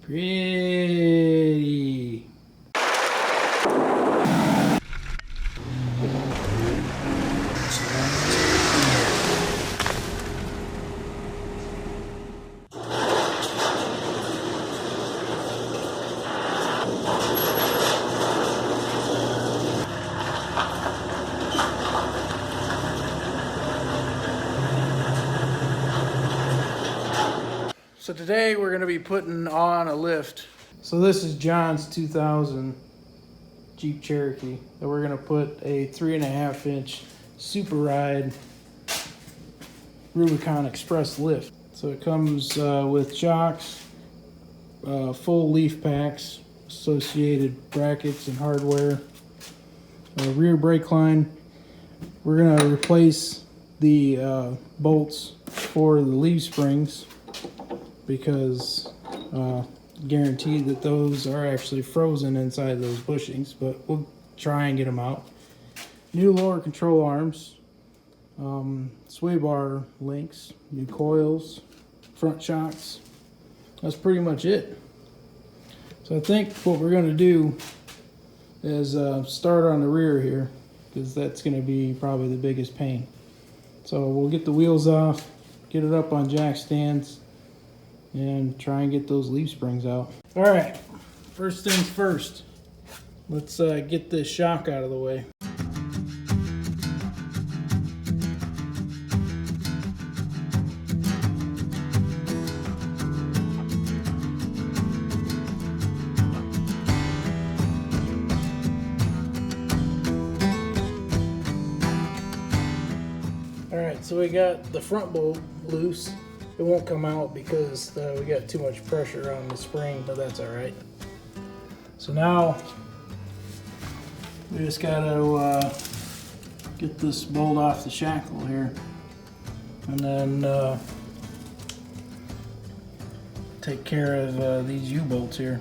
Pretty. So today we're going to be putting on a lift. So this is John's 2000 Jeep Cherokee that we're going to put a 3.5 inch Super Ride Rubicon Express lift. So it comes with shocks, full leaf packs, associated brackets and hardware, a rear brake line. We're going to replace the bolts for the leaf springs, because guaranteed that those are actually frozen inside those bushings, but we'll try and get them out. New lower control arms, swaybar links, new coils, front shocks. That's pretty much it. So I think what we're going to do is start on the rear here, because that's going to be probably the biggest pain. So we'll get the wheels off, get it up on jack stands, and try and get those leaf springs out. All right, first things first, let's get this shock out of the way. All right, so we got the front bolt loose. It won't come out because we got too much pressure on the spring, but that's all right. So now we just gotta get this bolt off the shackle here, and then take care of these U-bolts here.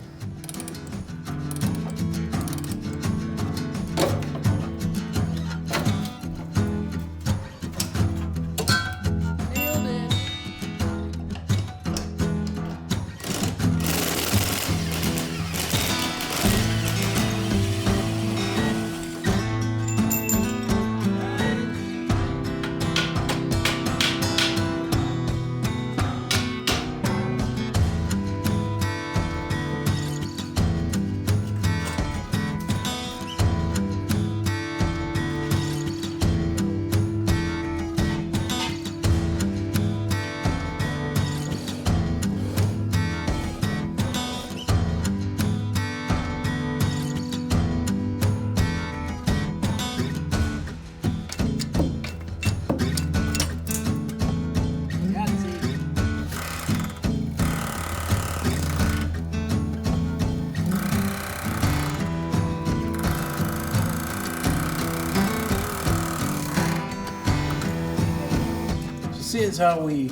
See, is how we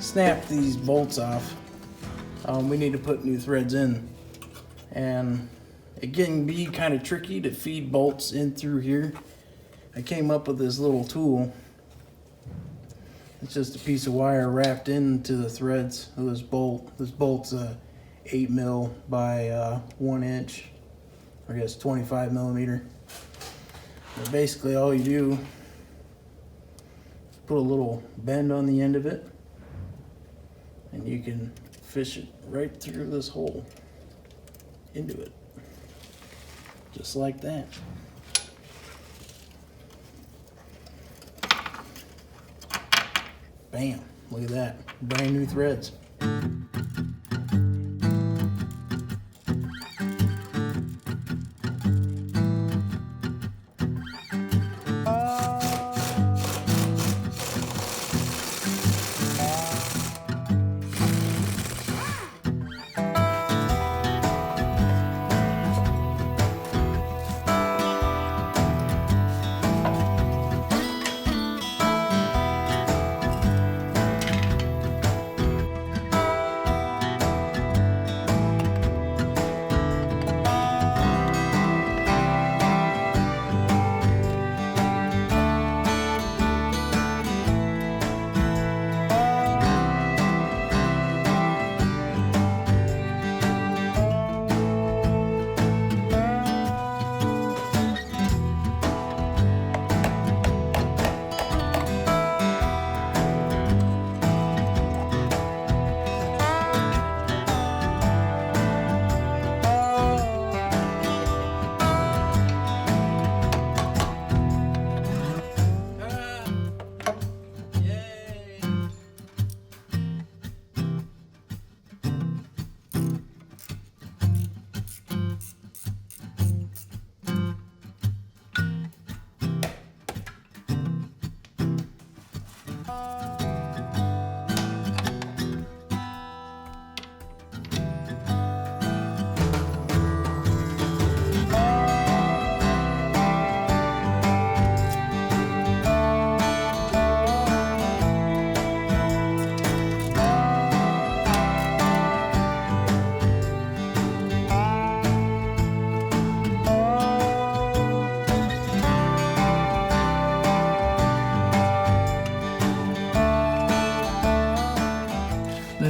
snap these bolts off. We need to put new threads in, and it can be kind of tricky to feed bolts in through here. I came up with this little tool. It's just a piece of wire wrapped into the threads of this bolt. This bolt's 8 mil by 1 inch, or I guess 25 millimeter. But basically all you do, put a little bend on the end of it, and you can fish it right through this hole into it, just like that. Bam, look at that, brand new threads.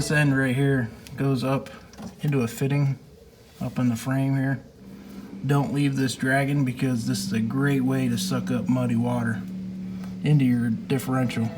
this end right here goes up into a fitting up in the frame here. Don't leave this dragging because this is a great way to suck up muddy water into your differential.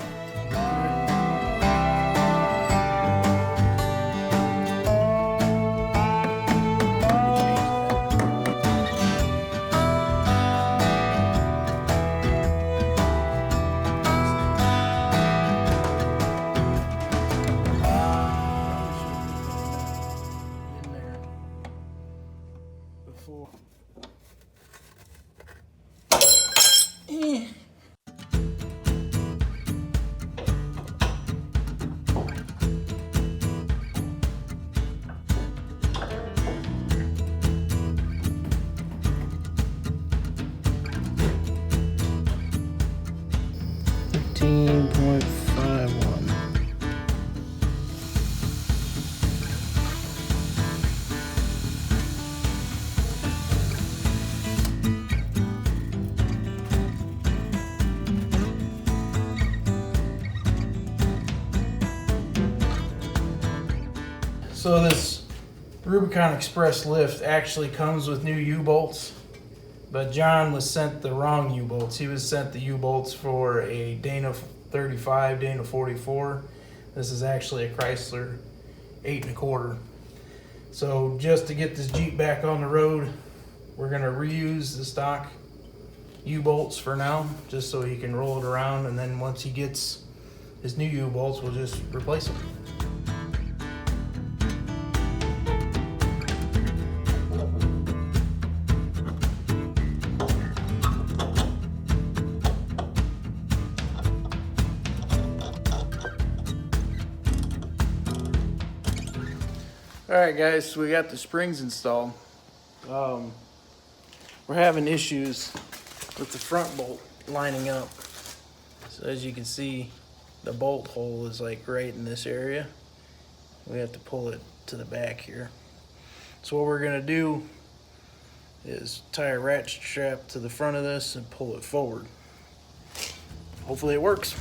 Before. So this Rubicon Express lift actually comes with new U-bolts, but John was sent the wrong U-bolts. He was sent the U-bolts for a Dana 35, Dana 44. This is actually a Chrysler 8 1/4. So just to get this Jeep back on the road, we're gonna reuse the stock U-bolts for now, just so he can roll it around, and then once he gets his new U-bolts, we'll just replace them. All right, guys, so we got the springs installed. We're having issues with the front bolt lining up. So as you can see, the bolt hole is like right in this area. We have to pull it to the back here. So what we're gonna do is tie a ratchet strap to the front of this and pull it forward. Hopefully it works.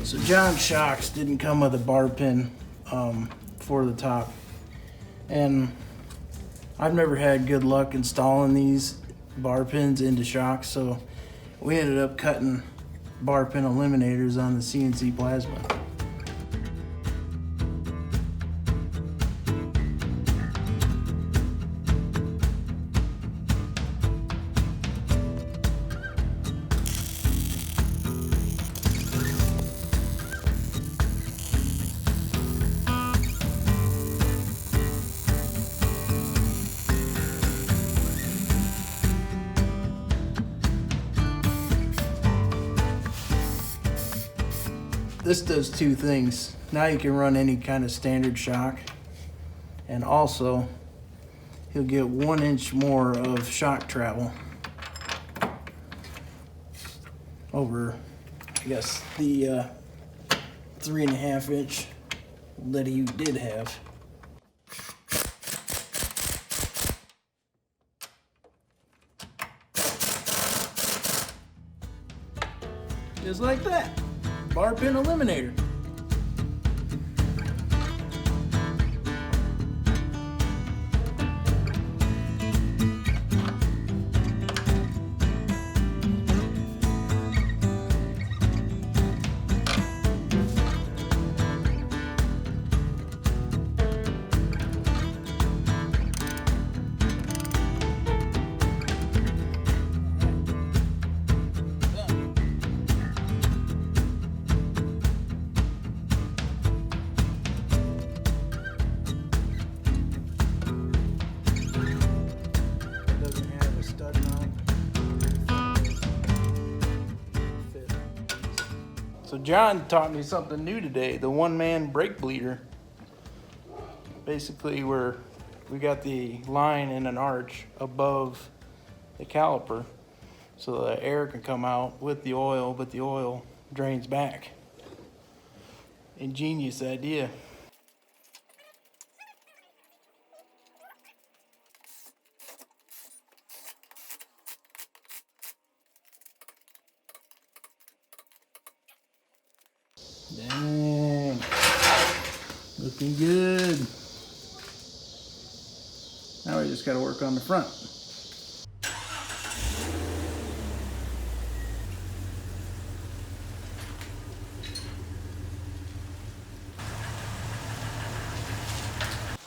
So John's shocks didn't come with a bar pin for the top, and I've never had good luck installing these bar pins into shocks, so we ended up cutting bar pin eliminators on the CNC plasma. This does two things. Now you can run any kind of standard shock, and also you'll get 1 inch more of shock travel over, I guess, the 3.5 inch that you did have. Just like that. Bar pin eliminator. So John taught me something new today, the one-man brake bleeder. Basically where we got the line in an arch above the caliper so the air can come out with the oil, but the oil drains back. Ingenious idea. Looking good. Now we just got to work on the front.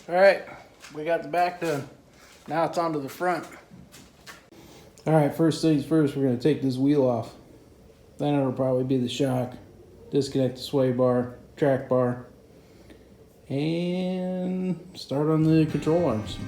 All right, we got the back done. Now it's onto the front. All right, first things first, we're gonna take this wheel off. Then it'll probably be the shock. Disconnect the sway bar, track bar, and start on the control arms.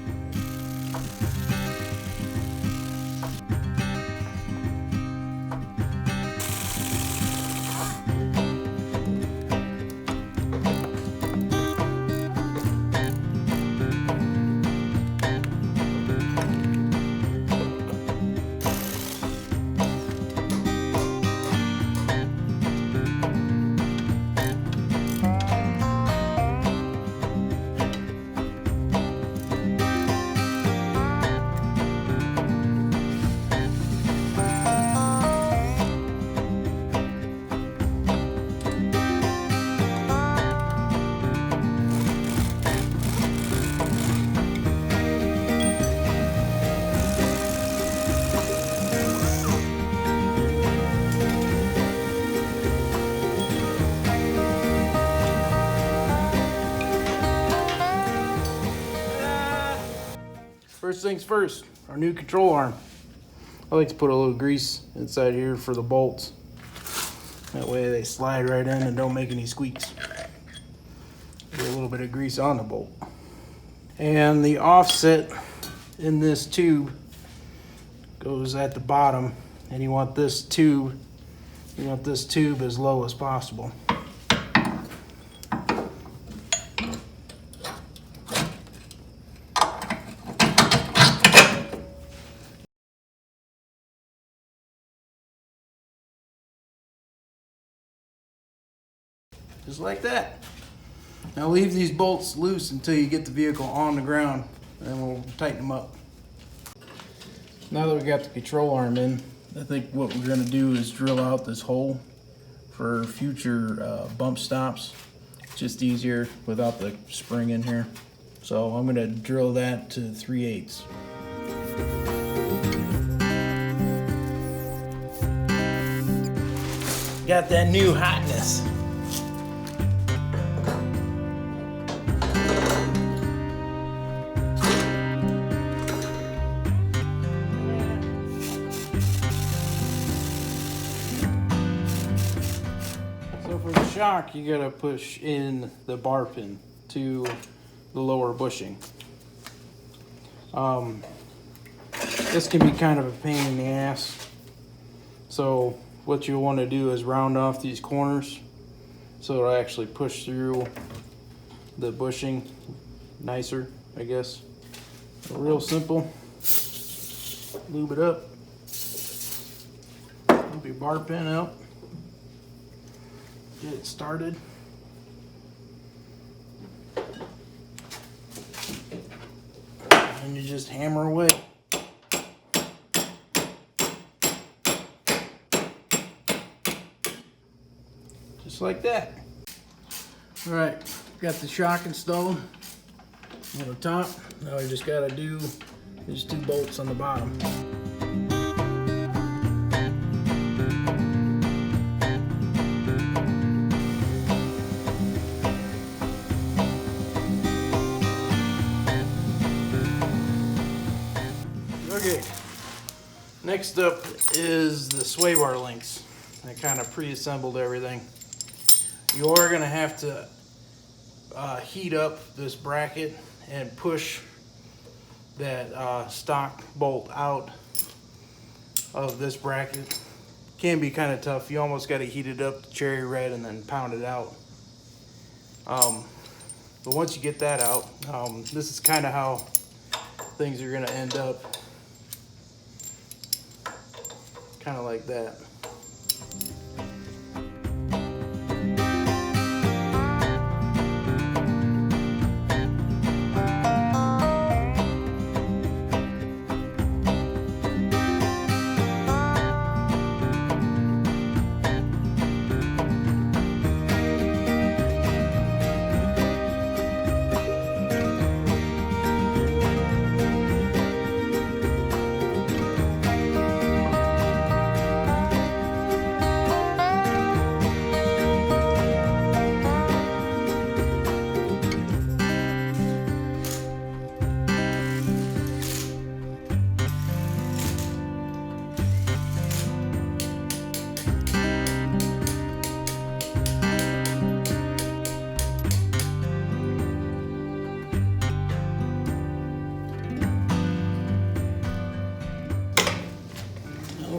First things first, our new control arm. I like to put a little grease inside here for the bolts. That way they slide right in and don't make any squeaks. Get a little bit of grease on the bolt. And the offset in this tube goes at the bottom, and you want this tube as low as possible. Just like that. Now leave these bolts loose until you get the vehicle on the ground, and then we'll tighten them up. Now that we got the control arm in, I think what we're gonna do is drill out this hole for future bump stops. It's just easier without the spring in here. So I'm gonna drill that to 3/8. Got that new hotness. Shock, you gotta push in the bar pin to the lower bushing. This can be kind of a pain in the ass. So what you want to do is round off these corners so it'll actually push through the bushing nicer, I guess. Real simple. Lube it up. Move your bar pin out. Get it started. And you just hammer away. Just like that. All right, got the shock installed on the top. Now we just gotta do these 2 bolts on the bottom. Okay, next up is the sway bar links. I kind of pre-assembled everything. You are going to have to heat up this bracket and push that stock bolt out of this bracket. Can be kind of tough. You almost got to heat it up to cherry red and then pound it out. But once you get that out, this is kind of how things are going to end up. Kind of like that.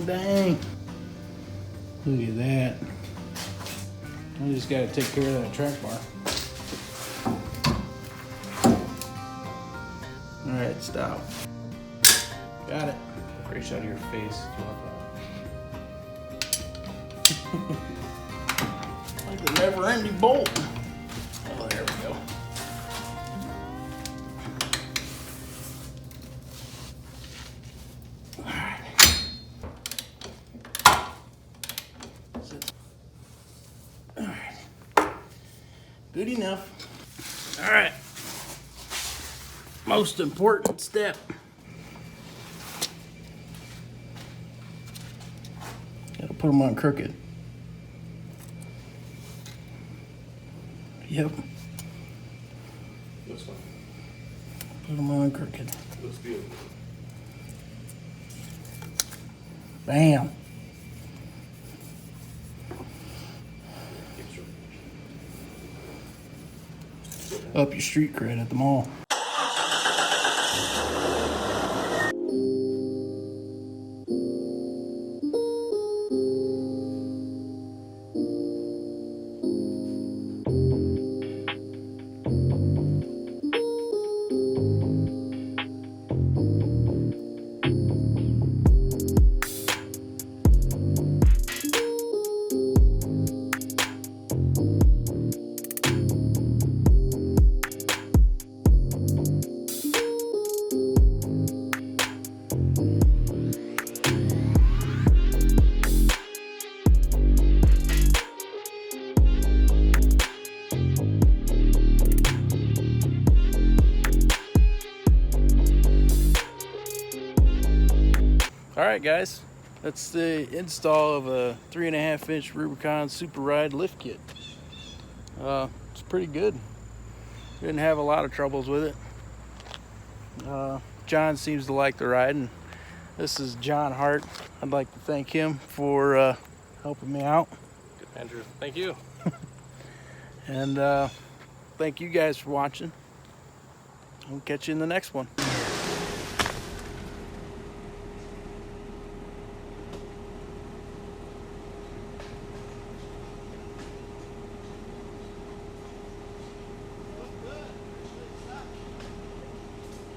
dang. Look at that. I just gotta take care of that track bar. Alright, stop. Got it. Great shot of your face. Like the never-ending bolt. Oh, there we go. Alright. Alright. Good enough. Alright. Most important step. Gotta put them on crooked. Yep. Looks fine. Put them on crooked. Looks beautiful. Bam. Up your street cred at the mall. Alright guys, that's the install of a 3.5-inch Rubicon Super Ride lift kit. It's pretty good. Didn't have a lot of troubles with it. John seems to like the ride, and this is John Hart. I'd like to thank him for helping me out. Good, Andrew. Thank you. And thank you guys for watching. We'll catch you in the next one.